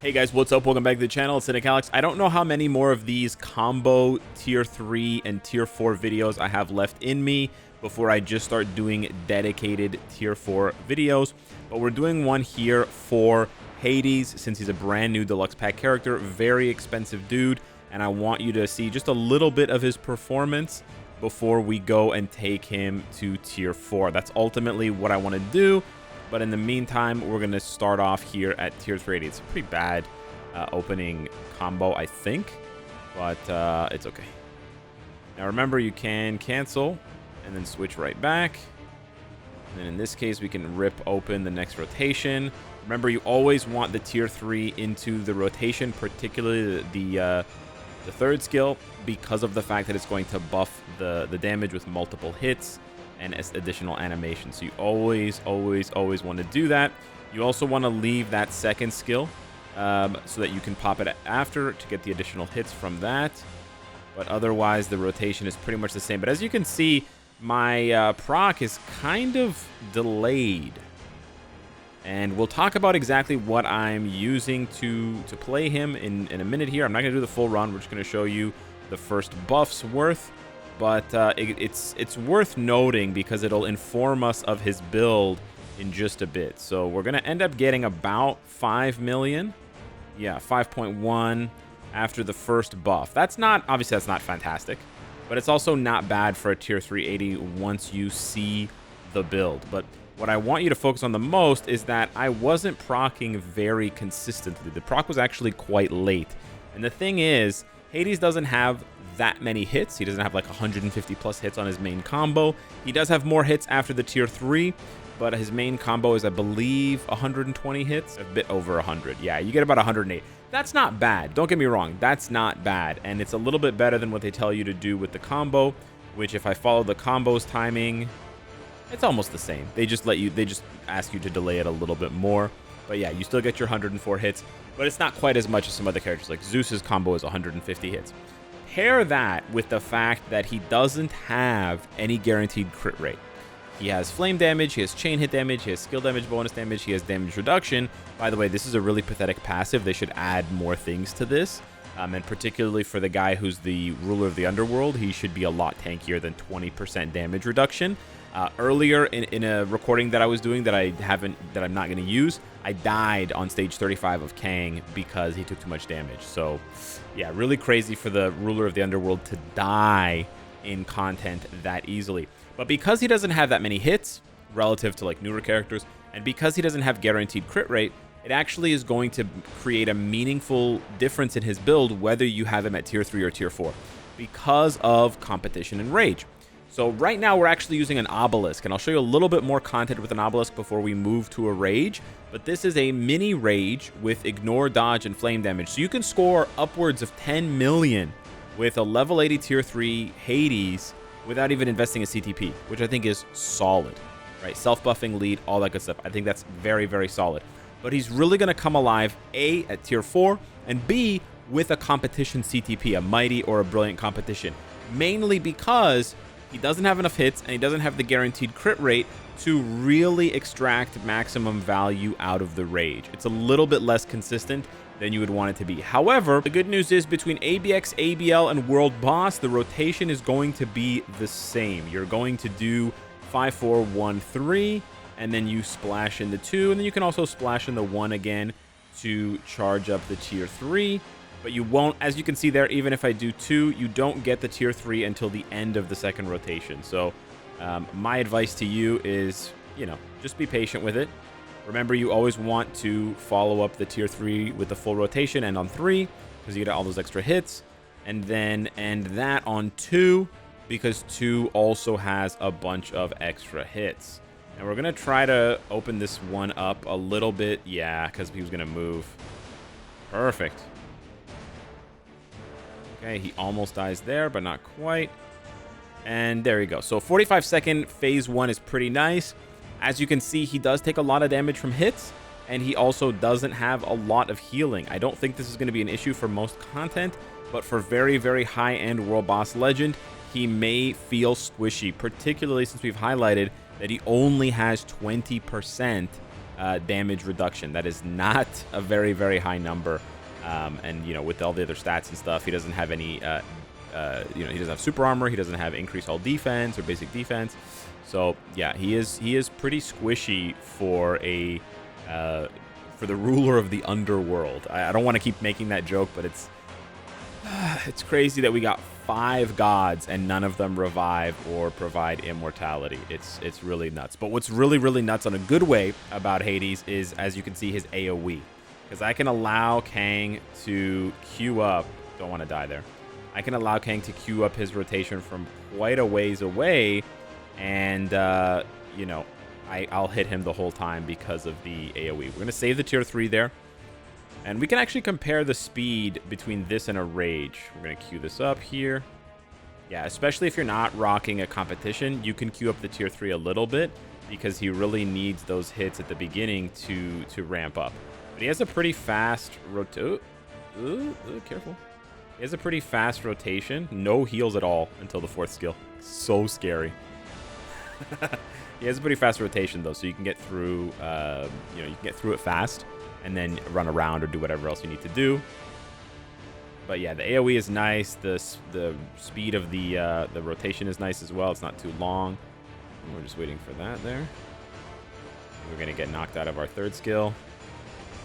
Hey guys, what's up? Welcome back to the channel. It's Cynicalex. I don't know how many more of these combo tier 3 and tier 4 videos I have left in me before I just start doing dedicated tier 4 videos. But we're doing one here for Hades since he's a brand new deluxe pack character, very expensive dude, and I want you to see just a little bit of his performance before we go and take him to tier 4. That's ultimately what I want to do. But in the meantime, we're going to start off here at tier 380. It's a pretty bad opening combo, I think, but it's okay. Now remember, you can cancel and then switch right back. And then in this case, we can rip open the next rotation. Remember, you always want the tier 3 into the rotation, particularly the third skill, because of the fact that it's going to buff the damage with multiple hits and additional animation. So you always want to do that. You also want to leave that second skill so that you can pop it after to get the additional hits from that. But otherwise, the rotation is pretty much the same. But as you can see, my proc is kind of delayed. And we'll talk about exactly what I'm using to play him in a minute here. I'm not going to do the full run. We're just going to show you the first buff's worth. But it's worth noting because it'll inform us of his build in just a bit. So we're going to end up getting about 5 million. Yeah, 5.1 after the first buff. Obviously that's not fantastic, but it's also not bad for a tier 380 once you see the build. But what I want you to focus on the most is that I wasn't proccing very consistently. The proc was actually quite late. And the thing is, Hades doesn't have that many hits. He doesn't have like 150 plus hits on his main combo. He does have more hits after the tier 3, but his main combo is, I believe, 120 hits, a bit over 100. Yeah, you get about 108. That's not bad. Don't get me wrong. That's not bad. And it's a little bit better than what they tell you to do with the combo, which if I follow the combo's timing, it's almost the same. They just ask you to delay it a little bit more. But yeah, you still get your 104 hits, but it's not quite as much as some other characters. Like Zeus's combo is 150 hits. Pair that with the fact that he doesn't have any guaranteed crit rate. He has flame damage, he has chain hit damage, he has skill damage bonus damage, he has damage reduction. By the way, this is a really pathetic passive. They should add more things to this. And particularly for the guy who's the ruler of the underworld, he should be a lot tankier than 20% damage reduction. Earlier in a recording that I was doing that I'm not going to use, I died on stage 35 of Kang because he took too much damage. So yeah, really crazy for the ruler of the underworld to die in content that easily. But because he doesn't have that many hits relative to like newer characters, and because he doesn't have guaranteed crit rate, it actually is going to create a meaningful difference in his build whether you have him at tier 3 or tier 4 because of competition and rage. So right now we're actually using an obelisk, and I'll show you a little bit more content with an obelisk before we move to a rage. But this is a mini rage with ignore, dodge, and flame damage. So you can score upwards of 10 million with a level 80 tier 3 Hades without even investing a CTP, which I think is solid, right? Self-buffing, lead, all that good stuff. I think that's very solid. But he's really going to come alive, A, at tier 4, and B, with a competition CTP, a mighty or a brilliant competition. Mainly because he doesn't have enough hits and he doesn't have the guaranteed crit rate to really extract maximum value out of the rage. It's a little bit less consistent than you would want it to be. However, the good news is between ABX, ABL, and World Boss, the rotation is going to be the same. You're going to do 5, 4, 1, 3, and then you splash into 2, and then you can also splash into 1 again to charge up the tier 3. But you won't, as you can see there, even if I do 2, you don't get the tier 3 until the end of the second rotation. So my advice to you is, just be patient with it. Remember, you always want to follow up the tier 3 with the full rotation and on 3 because you get all those extra hits. And then end that on 2 because 2 also has a bunch of extra hits. And we're going to try to open this one up a little bit. Yeah, because he was going to move. Perfect. Okay, he almost dies there, but not quite. And there you go. So 45-second phase 1 is pretty nice. As you can see, he does take a lot of damage from hits, and he also doesn't have a lot of healing. I don't think this is going to be an issue for most content, but for very high-end World Boss Legend, he may feel squishy, particularly since we've highlighted that he only has 20% damage reduction. That is not a very, very high number. And, you know, with all the other stats and stuff, he doesn't have any, you know, he doesn't have super armor. He doesn't have increased all defense or basic defense. So, yeah, he is pretty squishy for a, for the ruler of the underworld. I don't want to keep making that joke, but it's crazy that we got 5 gods and none of them revive or provide immortality. It's really nuts. But what's really, really nuts on a good way about Hades is, as you can see, his AoE. Because I can allow Kang to queue up. Don't want to die there. I can allow Kang to queue up his rotation from quite a ways away. And, you know, I'll hit him the whole time because of the AoE. We're going to save the tier 3 there. And we can actually compare the speed between this and a Rage. We're going to queue this up here. Yeah, especially if you're not rocking a competition, you can queue up the tier 3 a little bit because he really needs those hits at the beginning to ramp up. But he has a pretty fast careful. He has a pretty fast rotation. No heals at all until the 4th skill. So scary. He has a pretty fast rotation, though, so you can get through, you know, you can get through it fast and then run around or do whatever else you need to do. But yeah, the AoE is nice. The speed of the rotation is nice as well. It's not too long. We're just waiting for that there. We're going to get knocked out of our 3rd skill.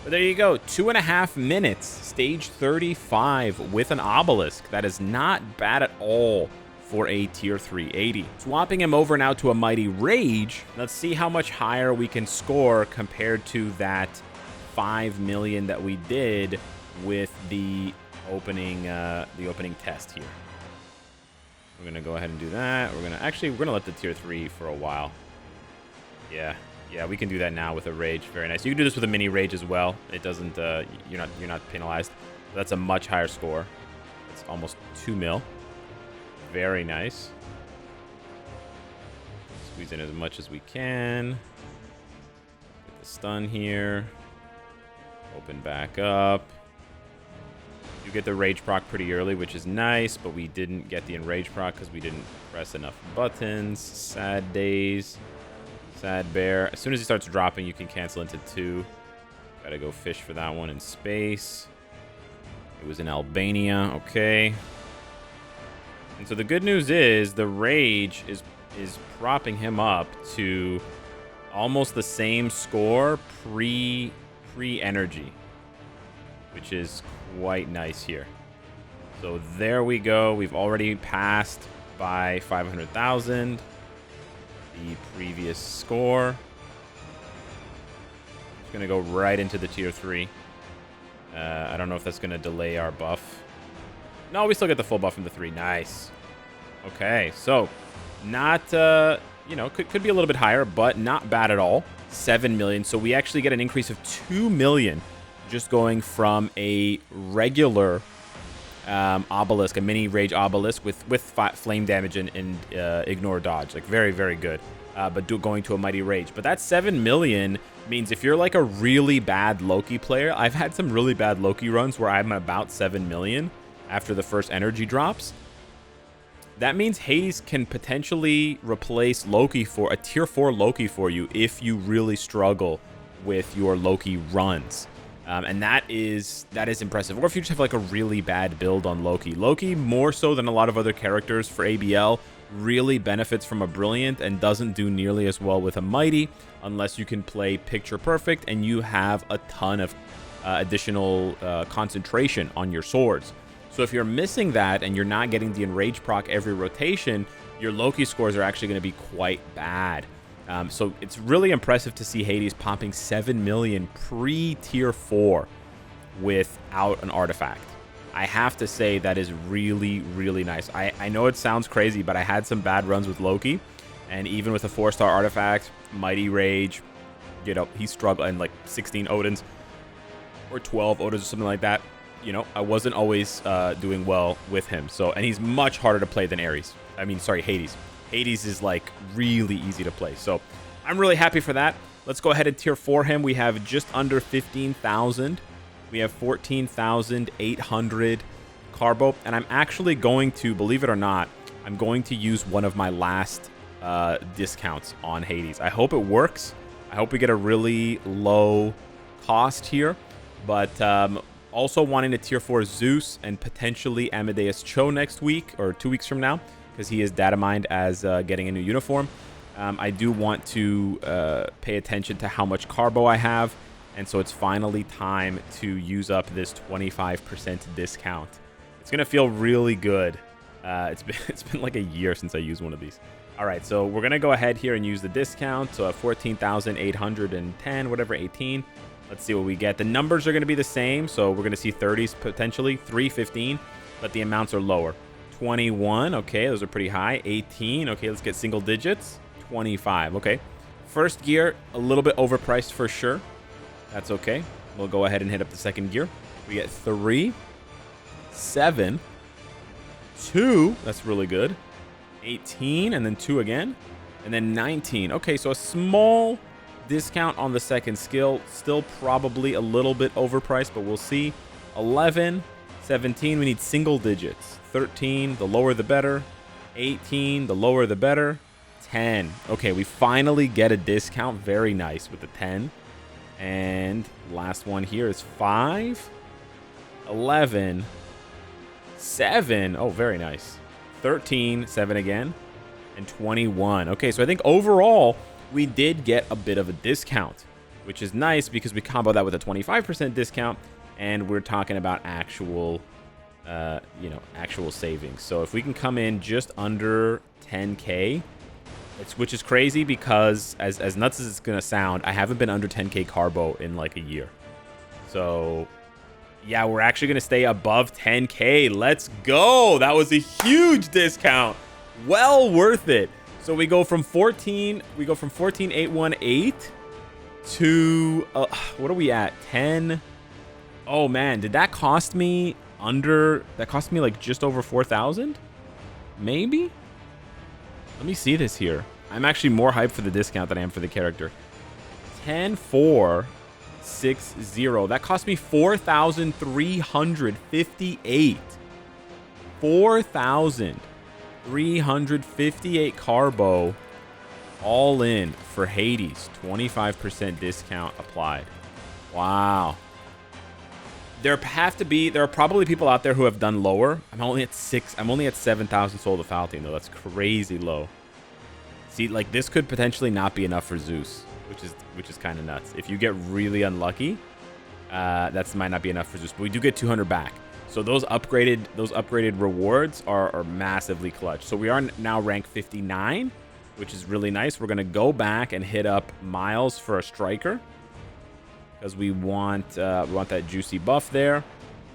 But there you go. 2.5 minutes. Stage 35 with an obelisk. That is not bad at all for a tier 380. Swapping him over now to a mighty Rage. Let's see how much higher we can score compared to that 5 million that we did with the opening test here. We're gonna go ahead and do that. We're gonna let the tier 3 for a while. Yeah, we can do that now with a Rage. Very nice. You can do this with a mini Rage as well. It doesn't. You're not penalized. That's a much higher score. It's almost 2 mil. Very nice. Squeeze in as much as we can. Get the stun here. Open back up. You get the Rage proc pretty early, which is nice, but we didn't get the Enrage proc because we didn't press enough buttons. Sad days. Sad bear. As soon as he starts dropping, you can cancel into 2. Gotta go fish for that one in space. It was in Albania. Okay. And so the good news is the Rage is propping him up to almost the same score pre-energy, which is quite nice here. So there we go. We've already passed by 500,000 the previous score. Just gonna go right into the tier 3. I don't know if that's gonna delay our buff. No, we still get the full buff from the 3. Nice. Okay, so not you know, could be a little bit higher, but not bad at all. 7 million. So we actually get an increase of 2 million just going from a regular obelisk, a mini Rage obelisk with flame damage and ignore dodge. Like very, very good. But going to a mighty Rage. But that 7 million means if you're like a really bad Loki player, I've had some really bad Loki runs where I'm about 7 million after the first energy drops. That means Hades can potentially replace Loki for a tier 4 Loki for you if you really struggle with your Loki runs. And that is impressive. Or if you just have like a really bad build on Loki. Loki, more so than a lot of other characters for ABL, really benefits from a Brilliant and doesn't do nearly as well with a Mighty unless you can play picture perfect and you have a ton of additional concentration on your swords. So if you're missing that and you're not getting the Enrage proc every rotation, your Loki scores are actually going to be quite bad. So it's really impressive to see Hades popping 7 million pre-tier 4 without an artifact. I have to say that is really, really nice. I know it sounds crazy, but I had some bad runs with Loki, and even with a 4-star artifact, Mighty Rage, you know, he struggled, and like 16 Odins or 12 Odins or something like that. You know, I wasn't always doing well with him. So, and he's much harder to play than Hades. Hades is like really easy to play. So I'm really happy for that. Let's go ahead and tier 4 him. We have just under 15,000. We have 14,800 Carbo. And I'm actually going to, believe it or not, I'm going to use one of my last discounts on Hades. I hope it works. I hope we get a really low cost here, but also wanting to tier 4 Zeus and potentially Amadeus Cho next week or 2 weeks from now, because he is data mined as getting a new uniform. I do want to pay attention to how much carbo I have, and so it's finally time to use up this 25% discount. It's gonna feel really good. It's been like a year since I used one of these. All right, so we're gonna go ahead here and use the discount. So 14,810, whatever, 18. Let's see what we get. The numbers are gonna be the same, so we're gonna see 30s potentially, 315, but the amounts are lower. 21, okay, those are pretty high. 18, okay, let's get single digits. 25, okay. First gear, a little bit overpriced for sure. That's okay. We'll go ahead and hit up the second gear. We get 3, 7, 2, that's really good. 18, and then 2 again, and then 19. Okay, so a small discount on the second skill. Still probably a little bit overpriced, but we'll see. 11, 17, we need single digits. 13, the lower the better. 18, the lower the better. 10. Okay, we finally get a discount. Very nice with the 10. And last one here is 5, 11, 7. Oh, very nice. 13, 7 again, and 21. Okay, so I think overall we did get a bit of a discount, which is nice because we combo that with a 25% discount, and we're talking about actual, actual savings. So if we can come in just under 10K, which is crazy because as nuts as it's gonna sound, I haven't been under 10K carbo in like a year. So yeah, we're actually gonna stay above 10K. Let's go. That was a huge discount. Well worth it. So we go from 14,818 to what are we at? 10. Oh man, did that cost me that cost me like just over 4,000? Maybe? Let me see this here. I'm actually more hyped for the discount than I am for the character. 10,460. That cost me 4,358. 4,358 carbo all in for Hades. 25% discount applied. Wow. There are probably people out there who have done lower. I'm only at 7,000 Soul of Faltine though. That's crazy low. See, like this could potentially not be enough for Zeus, which is kind of nuts. If you get really unlucky, that might not be enough for Zeus. But we do get 200 back. So those upgraded rewards are massively clutch. So we are now rank 59, which is really nice. We're gonna go back and hit up Miles for a striker, because we want that juicy buff there.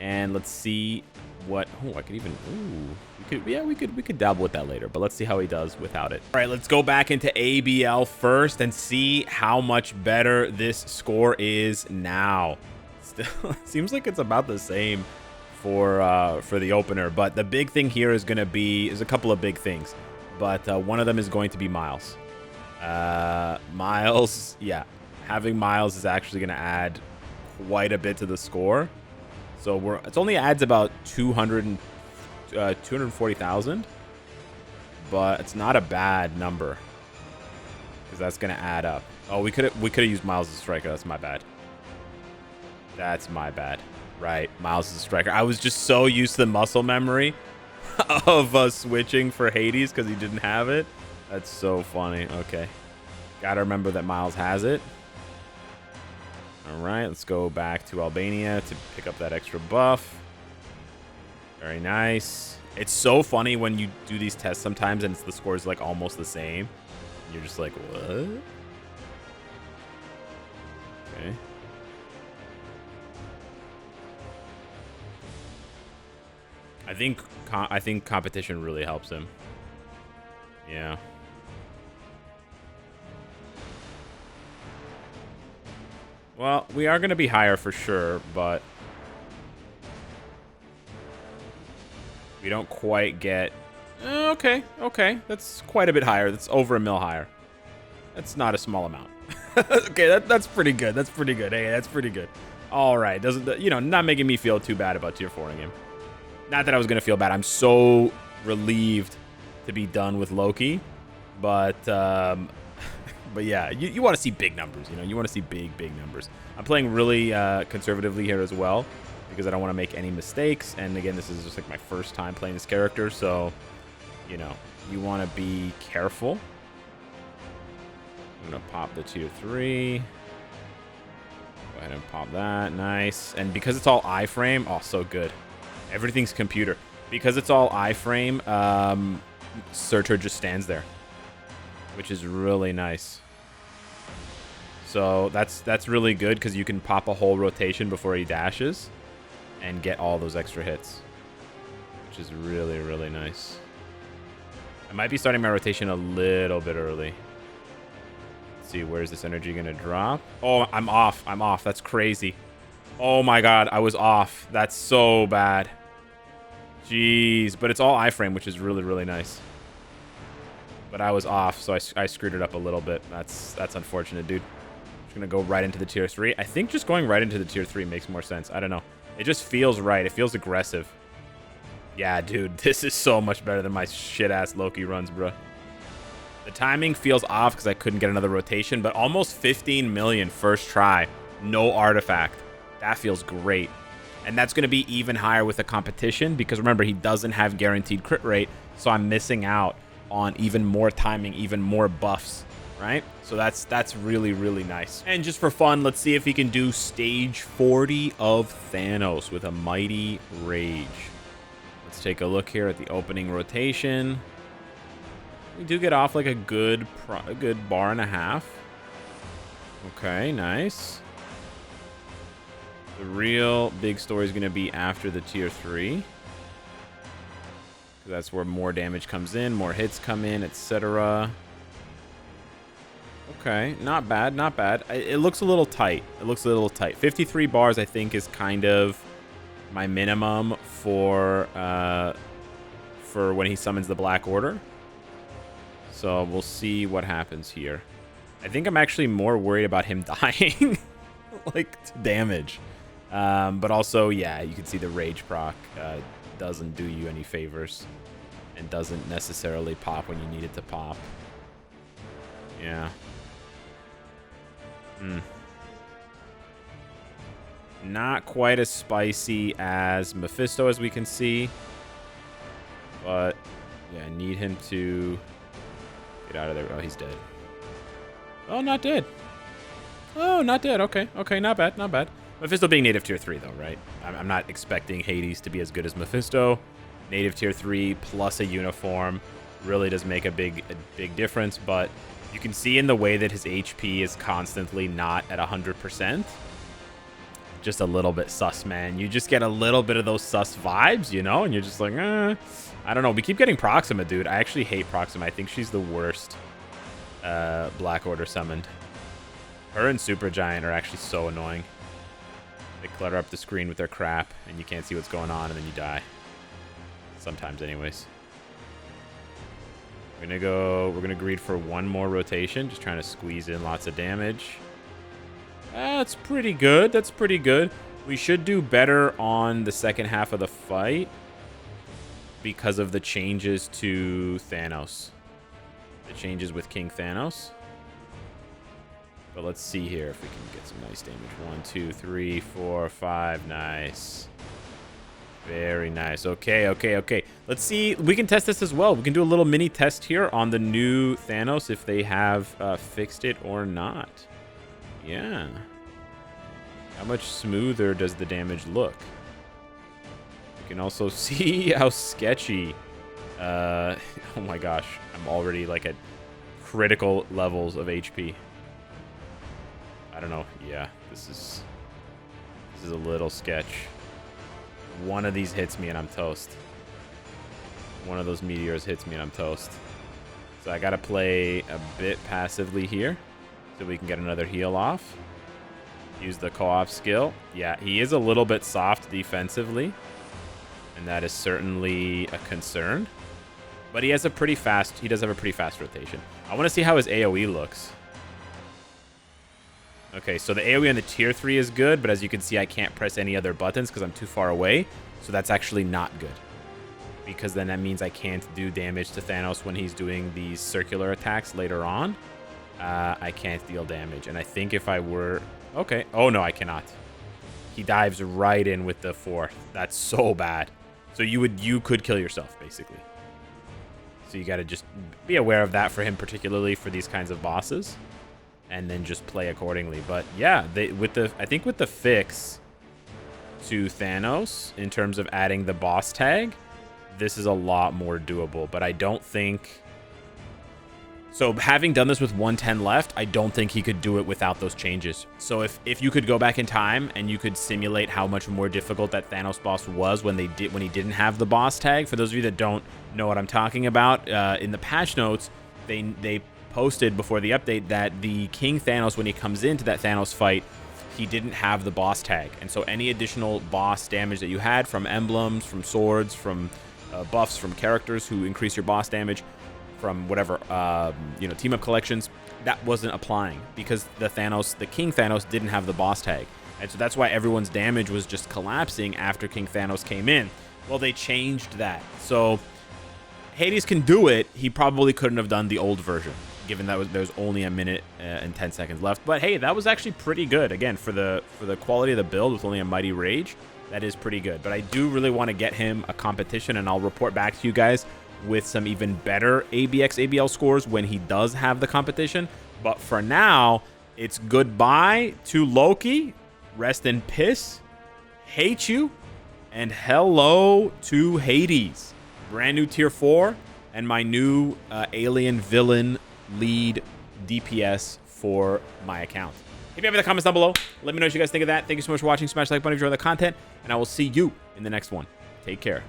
And let's see what. Oh, I could even. Ooh, we could dabble with that later. But let's see how he does without it. All right, let's go back into ABL first and see how much better this score is now. Still, seems like it's about the same for the opener. But the big thing here is gonna be a couple of big things. But one of them is going to be Miles. Miles, yeah. Having Miles is actually going to add quite a bit to the score. So it only adds about 240,000, but it's not a bad number because that's going to add up. Oh, we could have used Miles as a striker. That's my bad. That's my bad. Right, Miles is a striker. I was just so used to the muscle memory of switching for Hades because he didn't have it. That's so funny. Okay, gotta remember that Miles has it. All right, let's go back to Albania to pick up that extra buff. Very nice. It's so funny when you do these tests sometimes and the score is like almost the same. You're just like, what? Okay. I think competition really helps him. Yeah. Well, we are going to be higher for sure, but we don't quite get... Okay. That's quite a bit higher. That's over a mil higher. That's not a small amount. Okay, that's pretty good. That's pretty good. Hey, that's pretty good. All right. Not making me feel too bad about tier 4 in game. Not that I was going to feel bad. I'm so relieved to be done with Loki, but But yeah, you want to see big numbers, you know? You want to see big numbers. I'm playing really conservatively here as well because I don't want to make any mistakes. And again, this is just like my first time playing this character, so, you know, you want to be careful. I'm going to pop the tier 3. Go ahead and pop that. Nice. And because it's all iframe, oh, so good. Everything's computer. Because it's all iframe, Surtur just stands there, which is really nice. So that's really good because you can pop a whole rotation before he dashes and get all those extra hits, which is really, really nice. I might be starting my rotation a little bit early. Let's see, where's this energy going to drop? Oh, I'm off. I'm off. That's crazy. Oh my god, I was off. That's so bad. Jeez, but it's all iframe, which is really, really nice. But I was off, so I screwed it up a little bit. That's unfortunate, dude. Just gonna go right into the tier 3. I think just going right into the tier 3 makes more sense. I don't know. It just feels right. It feels aggressive. Yeah, dude, this is so much better than my shit-ass Loki runs, bro. The timing feels off because I couldn't get another rotation, but almost 15 million first try. No artifact. That feels great. And that's going to be even higher with the competition because, remember, he doesn't have guaranteed crit rate, so I'm missing out on even more timing, even more buffs, right? So that's really, really nice. And just for fun, let's see if he can do stage 40 of Thanos with a Mighty Rage. Let's take a look here at the opening rotation. We do get off like a good bar and a half. Okay, nice. The real big story is going to be after the tier 3. That's where more damage comes in, more hits come in, etc. Okay, not bad, not bad. It looks a little tight. It looks a little tight. 53 bars, I think, is kind of my minimum for when he summons the Black Order. So we'll see what happens here. I think I'm actually more worried about him dying, like, to damage. But also, yeah, you can see the Rage proc doesn't do you any favors and doesn't necessarily pop when you need it to pop. Yeah. Not quite as spicy as Mephisto, as we can see. But, yeah, I need him to get out of there. Oh, he's dead. Oh, not dead. Oh, not dead. Okay. Okay, not bad. Not bad. Mephisto being native tier 3, though, right? I'm not expecting Hades to be as good as Mephisto. Native tier 3 plus a uniform really does make a big difference, but you can see in the way that his HP is constantly not at 100%. Just a little bit sus, man. You just get a little bit of those sus vibes, you know? And you're just like, I don't know. We keep getting Proxima, dude. I actually hate Proxima. I think she's the worst Black Order summoned. Her and Supergiant are actually so annoying. They clutter up the screen with their crap, and you can't see what's going on, and then you die. Sometimes, anyways. We're gonna greed for one more rotation, just trying to squeeze in lots of damage. That's pretty good. That's pretty good. We should do better on the second half of the fight because of the changes to Thanos. The changes with King Thanos. But let's see here if we can get some nice damage. 1, 2, 3, 4, 5. Nice. Very nice. Okay, okay, okay. Let's see. We can test this as well. We can do a little mini test here on the new Thanos if they have fixed it or not. Yeah. How much smoother does the damage look? You can also see how sketchy. Oh my gosh. I'm already like at critical levels of HP. I don't know. Yeah, this is a little sketch. One of these hits me and I'm toast. One of those meteors hits me and I'm toast. So I gotta play a bit passively here so we can get another heal off. Use the co-op skill. Yeah, he is a little bit soft defensively, and that is certainly a concern. But he has a pretty fast. He does have a pretty fast rotation. I want to see how his AOE looks. Okay, so the AoE on the tier 3 is good, but as you can see, I can't press any other buttons because I'm too far away. So that's actually not good. Because then that means I can't do damage to Thanos when he's doing these circular attacks later on. I can't deal damage. And I think if I were... Okay. Oh, no, I cannot. He dives right in with the 4. That's so bad. So you could kill yourself, basically. So you got to just be aware of that for him, particularly for these kinds of bosses. And then just play accordingly. But yeah, I think with the fix to Thanos, in terms of adding the boss tag, this is a lot more doable. But I don't think... So having done this with 110 left, I don't think he could do it without those changes. So if you could go back in time and you could simulate how much more difficult that Thanos boss was when he didn't have the boss tag, for those of you that don't know what I'm talking about, in the patch notes, they posted before the update that the King Thanos, when he comes into that Thanos fight, he didn't have the boss tag. And so any additional boss damage that you had from emblems, from swords, from buffs, from characters who increase your boss damage, from whatever, team up collections, that wasn't applying because the King Thanos didn't have the boss tag. And so that's why everyone's damage was just collapsing after King Thanos came in. Well, they changed that. So Hades can do it. He probably couldn't have done the old version, given that there was only a minute and 10 seconds left. But hey, that was actually pretty good. Again, for the quality of the build with only a Mighty Rage, that is pretty good. But I do really want to get him a competition, and I'll report back to you guys with some even better ABX ABL scores when he does have the competition. But for now, it's goodbye to Loki, rest in piss, hate you, and hello to Hades. Brand new tier 4 and my new alien villain lead DPS for my account. Hit me up in the comments down below. Let me know what you guys think of that. Thank you so much for watching. Smash the like button if you enjoy the content, and I will see you in the next one. Take care.